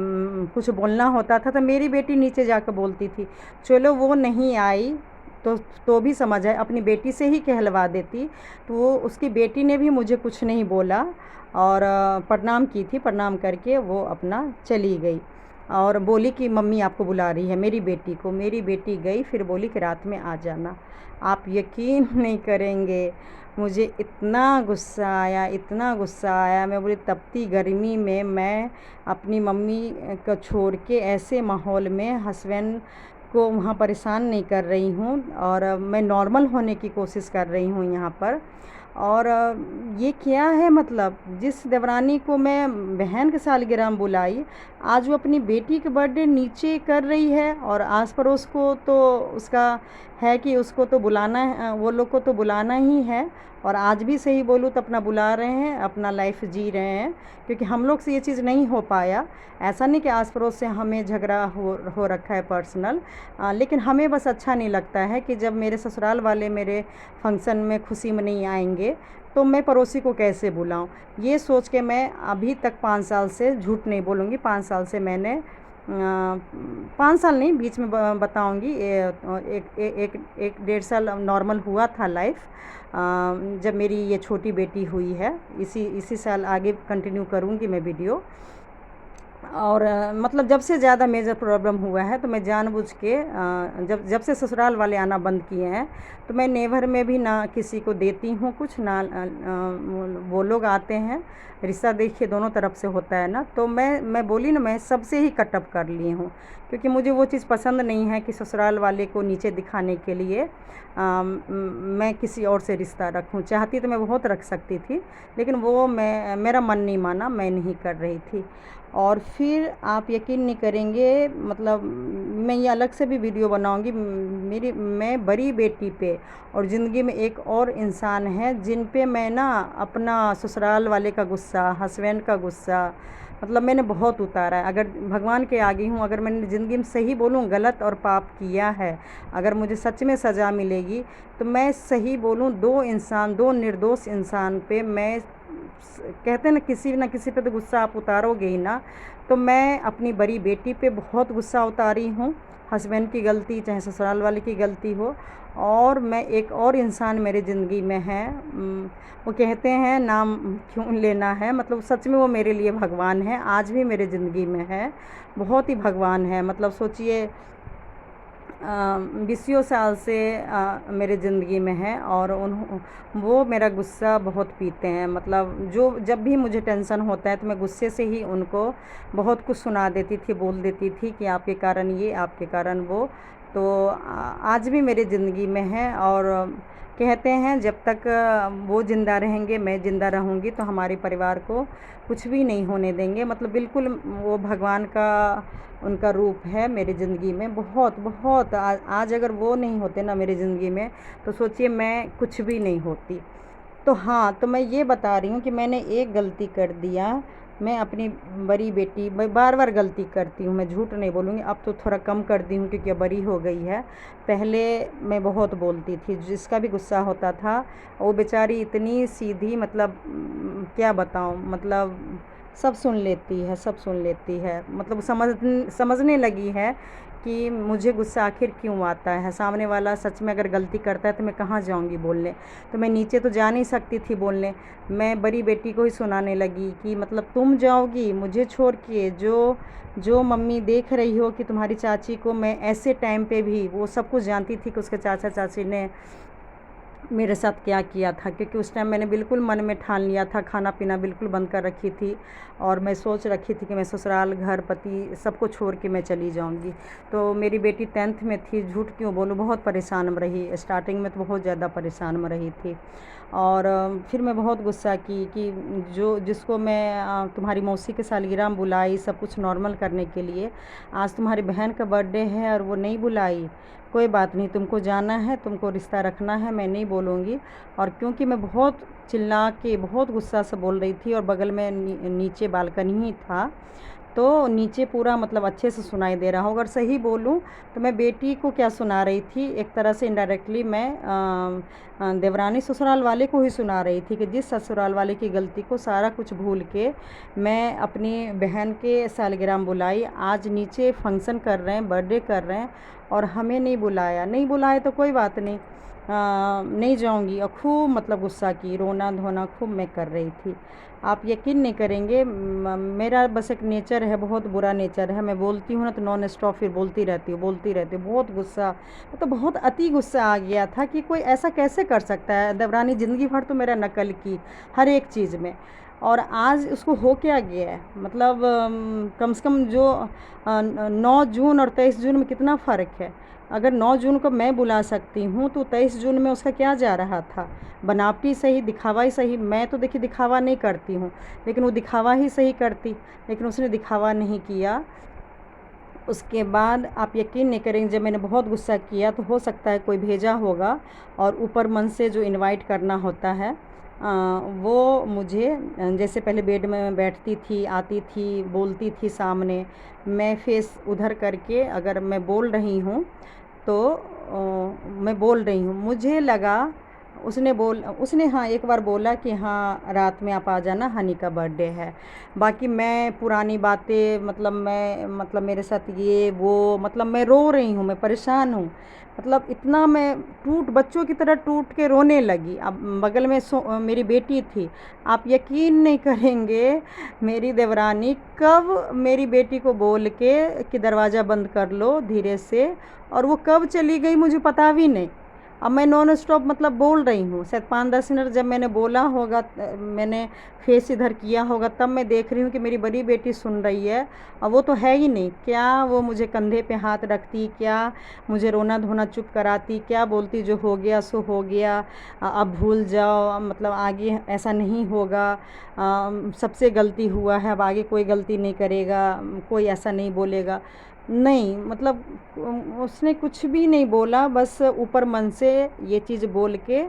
कुछ बोलना होता था तो मेरी बेटी नीचे जाकर बोलती थी। चलो वो नहीं आई तो भी समझ आए, अपनी बेटी से ही कहलवा देती। तो वो उसकी बेटी ने भी मुझे कुछ नहीं बोला और प्रणाम की थी, प्रणाम करके वो अपना चली गई और बोली कि मम्मी आपको बुला रही है, मेरी बेटी को। मेरी बेटी गई, फिर बोली कि रात में आ जाना। आप यकीन नहीं करेंगे, मुझे इतना गुस्सा आया, इतना गुस्सा आया। मैं बोली तपती गर्मी में मैं अपनी मम्मी को छोड़ के ऐसे माहौल में हस्बैंड को वहाँ परेशान नहीं कर रही हूँ और मैं नॉर्मल होने की कोशिश कर रही हूँ यहाँ पर। और ये क्या है, मतलब जिस देवरानी को मैं बहन के सालगिरह में बुलाई, आज वो अपनी बेटी के बर्थडे नीचे कर रही है। और आस पड़ोस को तो उसका है कि उसको तो बुलाना है, वो लोग को तो बुलाना ही है। और आज भी सही बोलूँ तो अपना बुला रहे हैं, अपना लाइफ जी रहे हैं, क्योंकि हम लोग से ये चीज़ नहीं हो पाया। ऐसा नहीं कि आस पड़ोस से हमें झगड़ा हो रखा है पर्सनल, लेकिन हमें बस अच्छा नहीं लगता है कि जब मेरे ससुराल वाले मेरे फंक्शन में खुशी में नहीं आएंगे तो मैं पड़ोसी को कैसे बुलाऊं। ये सोच के मैं अभी तक 5 साल से, झूठ नहीं बोलूँगी, 5 साल से मैंने 5 साल नहीं, बीच में बताऊँगी, एक 1.5 साल नॉर्मल हुआ था लाइफ, जब मेरी ये छोटी बेटी हुई है। इसी साल आगे कंटिन्यू करूँगी मैं वीडियो। और मतलब जब से ज़्यादा मेजर प्रॉब्लम हुआ है तो मैं जानबूझ के जब से ससुराल वाले आना बंद किए हैं तो मैं नेवर में भी ना किसी को देती हूँ कुछ ना, वो लोग आते हैं। रिश्ता देखिए दोनों तरफ से होता है ना, तो मैं बोली ना, मैं सबसे ही कटअप कर ली हूँ, क्योंकि मुझे वो चीज़ पसंद नहीं है कि ससुराल वाले को नीचे दिखाने के लिए मैं किसी और से रिश्ता रखूँ। चाहती तो मैं बहुत रख सकती थी, लेकिन वो मेरा मन नहीं माना, मैं नहीं कर रही थी। और फिर आप यकीन नहीं करेंगे, मतलब मैं ये अलग से भी वीडियो बनाऊंगी। मैं बड़ी बेटी पे और ज़िंदगी में एक और इंसान है जिन पे मैं ना अपना ससुराल वाले का गुस्सा, हस्बैंड का गुस्सा, मतलब मैंने बहुत उतारा है। अगर भगवान के आगे हूँ, अगर मैंने ज़िंदगी में सही बोलूँ गलत और पाप किया है, अगर मुझे सच में सज़ा मिलेगी तो मैं सही बोलूँ, दो निर्दोष इंसान पे मैं, कहते हैं ना किसी पे तो गुस्सा आप उतारोगे ही ना। तो मैं अपनी बड़ी बेटी पे बहुत गुस्सा उतारी हूँ हस्बैंड की गलती चाहे ससुराल वाले की गलती हो, और मैं एक और इंसान मेरी ज़िंदगी में है। वो कहते हैं नाम क्यों लेना है, मतलब सच में वो मेरे लिए भगवान है, आज भी मेरी ज़िंदगी में है, बहुत ही भगवान है। मतलब सोचिए 20 साल से मेरे ज़िंदगी में है, और वो मेरा गुस्सा बहुत पीते हैं। मतलब जो जब भी मुझे टेंशन होता है तो मैं गुस्से से ही उनको बहुत कुछ सुना देती थी, बोल देती थी कि आपके कारण ये, आपके कारण वो। तो आज भी मेरी ज़िंदगी में है, और कहते हैं जब तक वो ज़िंदा रहेंगे, मैं ज़िंदा रहूँगी, तो हमारे परिवार को कुछ भी नहीं होने देंगे। मतलब बिल्कुल वो भगवान का उनका रूप है मेरी ज़िंदगी में, बहुत बहुत। आज अगर वो नहीं होते ना मेरी ज़िंदगी में, तो सोचिए मैं कुछ भी नहीं होती। तो हाँ, तो मैं ये बता रही हूँ कि मैंने एक गलती कर दिया। मैं अपनी बड़ी बेटी, मैं बार-बार गलती करती हूँ, मैं झूठ नहीं बोलूँगी, अब तो थोड़ा कम कर दी हूँ क्योंकि अब बड़ी हो गई है। पहले मैं बहुत बोलती थी, जिसका भी गुस्सा होता था, वो बेचारी इतनी सीधी, मतलब क्या बताऊँ, मतलब सब सुन लेती है, सब सुन लेती है। मतलब समझने लगी है कि मुझे गुस्सा आखिर क्यों आता है। सामने वाला सच में अगर गलती करता है तो मैं कहाँ जाऊँगी बोलने, तो मैं नीचे तो जा नहीं सकती थी बोलने। मैं बड़ी बेटी को ही सुनाने लगी कि मतलब तुम जाओगी मुझे छोड़ के, जो जो मम्मी देख रही हो कि तुम्हारी चाची को मैं ऐसे टाइम पे भी, वो सब कुछ जानती थी कि उसके चाचा चाची ने मेरे साथ क्या किया था, क्योंकि उस टाइम मैंने बिल्कुल मन में ठान लिया था, खाना पीना बिल्कुल बंद कर रखी थी, और मैं सोच रखी थी कि मैं ससुराल, घर, पति सबको छोड़ के मैं चली जाऊंगी। तो मेरी बेटी 10th में थी, झूठ क्यों बोलूँ, बहुत परेशान में रही स्टार्टिंग में, तो बहुत ज़्यादा परेशान में रही थी। और फिर मैं बहुत गुस्सा की कि जो जिसको मैं तुम्हारी मौसी के सालगिरह में बुलाई सब कुछ नॉर्मल करने के लिए, आज तुम्हारी बहन का बर्थडे है और वो नहीं बुलाई। कोई बात नहीं, तुमको जाना है, तुमको रिश्ता रखना है, मैं नहीं बोलूँगी। और क्योंकि मैं बहुत चिल्ला के, बहुत गुस्सा से बोल रही थी, और बगल में नीचे बालकनी ही था, तो नीचे पूरा मतलब अच्छे से सुनाई दे रहा हो। अगर सही बोलूँ तो मैं बेटी को क्या सुना रही थी, एक तरह से इनडायरेक्टली मैं देवरानी ससुराल वाले को ही सुना रही थी कि जिस ससुराल वाले की गलती को सारा कुछ भूल के मैं अपनी बहन के सालगिरह में बुलाई, आज नीचे फंक्शन कर रहे हैं, बर्थडे कर रहे हैं, और हमें नहीं बुलाया। नहीं बुलाए तो कोई बात नहीं, नहीं जाऊंगी। और खूब मतलब गुस्सा की, रोना धोना खूब मैं कर रही थी। आप यकीन नहीं करेंगे, मेरा बस एक नेचर है, बहुत बुरा नेचर है। मैं बोलती हूँ ना तो नॉन स्टॉप फिर बोलती रहती हूँ, बोलती रहती हूँ। बहुत गुस्सा, तो बहुत अति गुस्सा आ गया था कि कोई ऐसा कैसे कर सकता है। देवरानी ज़िंदगी भर तो मेरा नकल की हर एक चीज़ में, और आज उसको हो क्या गया है। मतलब कम से कम जो 9 जून और 23 जून में कितना फ़र्क है। अगर 9 जून को मैं बुला सकती हूँ तो 23 जून में उसका क्या जा रहा था। बनावटी सही, दिखावा ही सही। मैं तो देखिए दिखावा नहीं करती हूँ, लेकिन वो दिखावा ही सही करती, लेकिन उसने दिखावा नहीं किया। उसके बाद आप यकीन नहीं करेंगे, जब मैंने बहुत गुस्सा किया तो हो सकता है कोई भेजा होगा, और ऊपर मन से जो इनवाइट करना होता है वो मुझे, जैसे पहले बेड में बैठती थी, आती थी, बोलती थी सामने, मैं फेस उधर करके अगर मैं बोल रही हूँ तो मैं बोल रही हूँ, मुझे लगा उसने हाँ एक बार बोला कि हाँ रात में आप आ जाना, हनी का बर्थडे है। बाकी मैं पुरानी बातें, मतलब मेरे साथ ये वो, मतलब मैं रो रही हूँ, मैं परेशान हूँ। मतलब इतना मैं बच्चों की तरह टूट के रोने लगी। अब बगल में मेरी बेटी थी। आप यकीन नहीं करेंगे, मेरी देवरानी कब मेरी बेटी को बोल के कि दरवाज़ा बंद कर लो धीरे से, और वो कब चली गई मुझे पता भी नहीं। अब मैं नॉन स्टॉप मतलब बोल रही हूँ, शायद 5-10 मिनट जब मैंने बोला होगा, मैंने फेस इधर किया होगा, तब मैं देख रही हूँ कि मेरी बड़ी बेटी सुन रही है। और वो तो है ही नहीं, क्या वो मुझे कंधे पे हाथ रखती, क्या मुझे रोना धोना चुप कराती, क्या बोलती जो हो गया सो हो गया, अब भूल जाओ, मतलब आगे ऐसा नहीं होगा, सबसे गलती हुआ है, अब आगे कोई गलती नहीं करेगा, कोई ऐसा नहीं बोलेगा। नहीं, मतलब उसने कुछ भी नहीं बोला, बस ऊपर मन से ये चीज़ बोल के,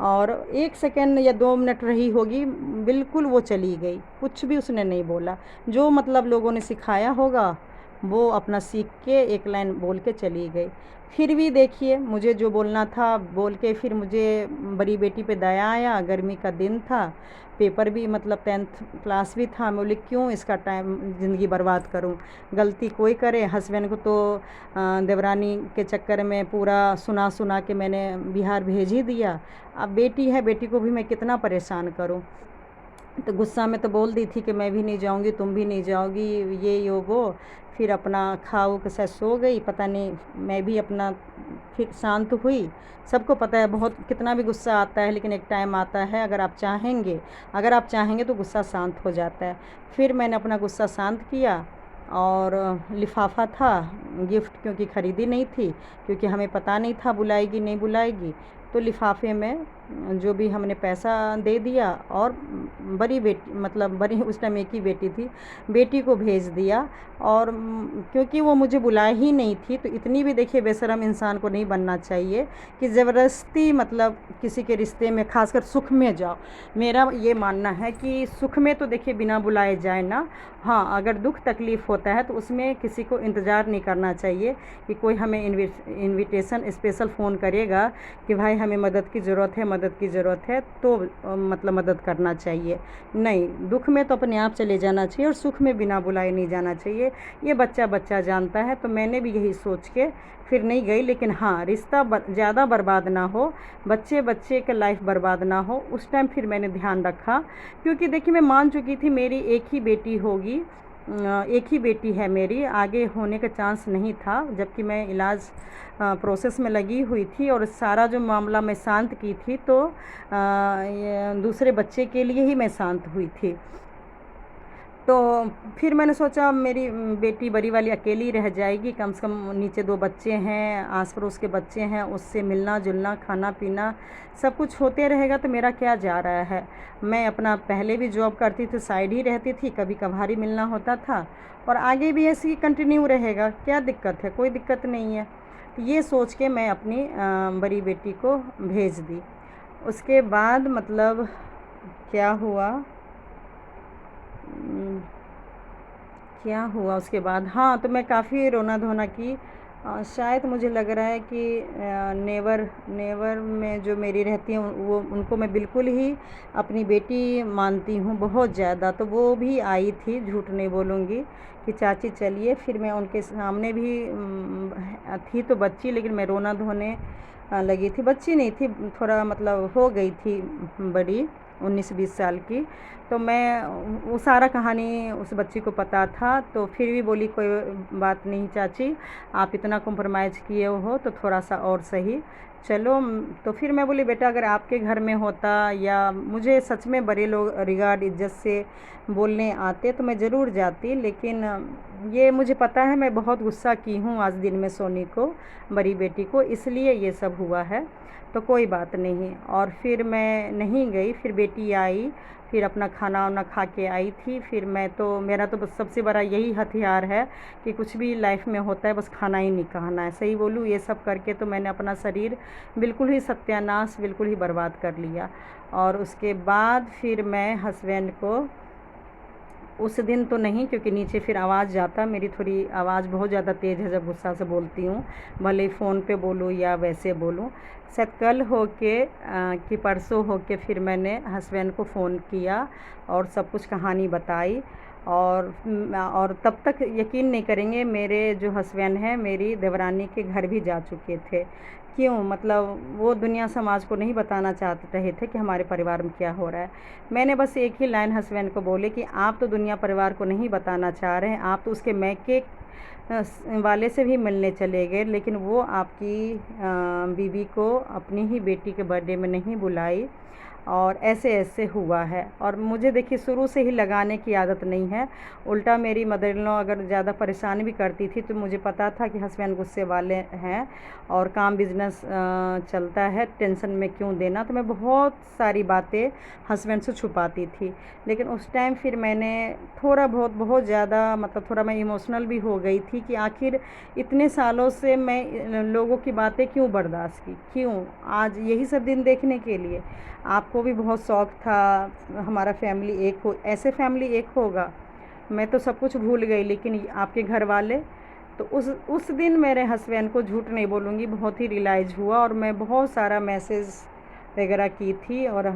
और 1 सेकंड या 2 मिनट रही होगी, बिल्कुल वो चली गई। कुछ भी उसने नहीं बोला, जो मतलब लोगों ने सिखाया होगा वो अपना सीख के एक लाइन बोल के चली गई। फिर भी देखिए मुझे जो बोलना था बोल के फिर मुझे बड़ी बेटी पे दया आया। गर्मी का दिन था, पेपर भी मतलब 10th क्लास भी था। मैं बोली क्यों इसका टाइम ज़िंदगी बर्बाद करूं। गलती कोई करे। हस्बैंड को तो देवरानी के चक्कर में पूरा सुना सुना के मैंने बिहार भेज ही दिया। अब बेटी है, बेटी को भी मैं कितना परेशान करूं। तो गुस्सा में तो बोल दी थी कि मैं भी नहीं जाऊंगी, तुम भी नहीं जाओगी, ये वो। फिर अपना खाओ के साथ सो गई। पता नहीं, मैं भी अपना फिर शांत हुई। सबको पता है बहुत कितना भी गुस्सा आता है, लेकिन एक टाइम आता है अगर आप चाहेंगे तो गुस्सा शांत हो जाता है। फिर मैंने अपना गुस्सा शांत किया और लिफाफा था गिफ्ट, क्योंकि ख़रीदी नहीं थी, क्योंकि हमें पता नहीं था बुलाएगी नहीं बुलाएगी। तो लिफाफे में जो भी हमने पैसा दे दिया और बड़ी बेटी मतलब बड़ी उस टाइम एक ही बेटी थी, बेटी को भेज दिया। और क्योंकि वो मुझे बुलाई ही नहीं थी, तो इतनी भी देखिए बेशर्म इंसान को नहीं बनना चाहिए कि ज़बरदस्ती मतलब किसी के रिश्ते में, खासकर सुख में जाओ। मेरा ये मानना है कि सुख में तो देखिए बिना बुलाए जाए ना। हाँ, अगर दुख तकलीफ़ होता है तो उसमें किसी को इंतज़ार नहीं करना चाहिए कि कोई हमें इनविटेशन स्पेशल फ़ोन करेगा कि भाई हमें मदद की ज़रूरत है तो मतलब मदद करना चाहिए। नहीं, दुख में तो अपने आप चले जाना चाहिए और सुख में बिना बुलाए नहीं जाना चाहिए। ये बच्चा बच्चा जानता है। तो मैंने भी यही सोच के फिर नहीं गई। लेकिन हाँ, रिश्ता ज़्यादा बर्बाद ना हो, बच्चे बच्चे का लाइफ बर्बाद ना हो, उस टाइम फिर मैंने ध्यान रखा। क्योंकि देखिए मैं मान चुकी थी मेरी एक ही बेटी होगी, एक ही बेटी है मेरी, आगे होने का चांस नहीं था। जबकि मैं इलाज प्रोसेस में लगी हुई थी और सारा जो मामला मैं शांत की थी, तो ये दूसरे बच्चे के लिए ही मैं शांत हुई थी। तो फिर मैंने सोचा मेरी बेटी बड़ी वाली अकेली रह जाएगी, कम से कम नीचे 2 बच्चे हैं, आस पड़ोस के बच्चे हैं, उससे मिलना जुलना खाना पीना सब कुछ होते रहेगा तो मेरा क्या जा रहा है। मैं अपना पहले भी जॉब करती थी, साइड ही रहती थी, कभी कभार ही मिलना होता था और आगे भी ऐसे ही कंटिन्यू रहेगा, क्या दिक्कत है, कोई दिक्कत नहीं है। तो ये सोच के मैं अपनी बड़ी बेटी को भेज दी। उसके बाद मतलब क्या हुआ, उम, क्या हुआ उसके बाद, हाँ, तो मैं काफ़ी रोना-धोना की। शायद मुझे लग रहा है कि नेवर नेवर में जो मेरी रहती हैं वो उनको मैं बिल्कुल ही अपनी बेटी मानती हूँ, बहुत ज़्यादा। तो वो भी आई थी, झूठ नहीं बोलूँगी, कि चाची चलिए। फिर मैं उनके सामने भी थी तो बच्ची, लेकिन मैं रोना-धोने लगी थी। बच्ची नहीं थी, थोड़ा मतलब हो गई थी बड़ी, 19-20 साल की। तो मैं वो सारा कहानी उस बच्ची को पता था। तो फिर भी बोली कोई बात नहीं चाची, आप इतना कॉम्प्रोमाइज़ किए हो तो थोड़ा सा और सही चलो। तो फिर मैं बोली बेटा अगर आपके घर में होता या मुझे सच में बड़े लोग रिगार्ड इज्जत से बोलने आते तो मैं ज़रूर जाती। लेकिन ये मुझे पता है मैं बहुत गुस्सा की हूँ आज दिन में सोनी को, बड़ी बेटी को, इसलिए ये सब हुआ है। तो कोई बात नहीं। और फिर मैं नहीं गई। फिर बेटी आई, फिर अपना खाना वाना खा के आई थी। फिर मैं तो मेरा तो बस सबसे बड़ा यही हथियार है कि कुछ भी लाइफ में होता है बस खाना ही नहीं खाना है। सही बोलूँ, ये सब करके तो मैंने अपना शरीर बिल्कुल ही सत्यानाश, बिल्कुल ही बर्बाद कर लिया। और उसके बाद फिर मैं हस्बैंड को उस दिन तो नहीं, क्योंकि नीचे फिर आवाज़ जाता, मेरी थोड़ी आवाज़ बहुत ज़्यादा तेज़ है जब गुस्सा से बोलती हूँ, भले ही फ़ोन पे बोलूँ या वैसे बोलूँ। शायद कल हो के कि परसों हो के फिर मैंने हस्बैंड को फ़ोन किया और सब कुछ कहानी बताई। और तब तक यकीन नहीं करेंगे, मेरे जो हस्बैंड हैं मेरी देवरानी के घर भी जा चुके थे। क्यों, मतलब वो दुनिया समाज को नहीं बताना चाहते रहे थे कि हमारे परिवार में क्या हो रहा है। मैंने बस एक ही लाइन हस्बैंड को बोली कि आप तो दुनिया परिवार को नहीं बताना चाह रहे हैं, आप तो उसके मैके वाले से भी मिलने चले गए, लेकिन वो आपकी बीवी को अपनी ही बेटी के बर्थडे में नहीं बुलाई और ऐसे ऐसे हुआ है। और मुझे देखिए शुरू से ही लगाने की आदत नहीं है। उल्टा मेरी मदर इन लॉ अगर ज़्यादा परेशान भी करती थी तो मुझे पता था कि हस्बैंड गुस्से वाले हैं और काम बिजनेस चलता है, टेंशन में क्यों देना। तो मैं बहुत सारी बातें हस्बैंड से छुपाती थी। लेकिन उस टाइम फिर मैंने थोड़ा बहुत ज़्यादा मतलब थोड़ा मैं इमोशनल भी हो गई थी कि आखिर इतने सालों से मैं लोगों की बातें क्यों बर्दाश्त की, क्यों आज यही सब दिन देखने के लिए। आपको भी बहुत शौक़ था हमारा फैमिली एक हो, ऐसे फैमिली एक होगा। मैं तो सब कुछ भूल गई, लेकिन आपके घर वाले, तो उस दिन मेरे हस्बैंड को झूठ नहीं बोलूँगी बहुत ही रियलाइज़ हुआ, और मैं बहुत सारा मैसेज वगैरह की थी और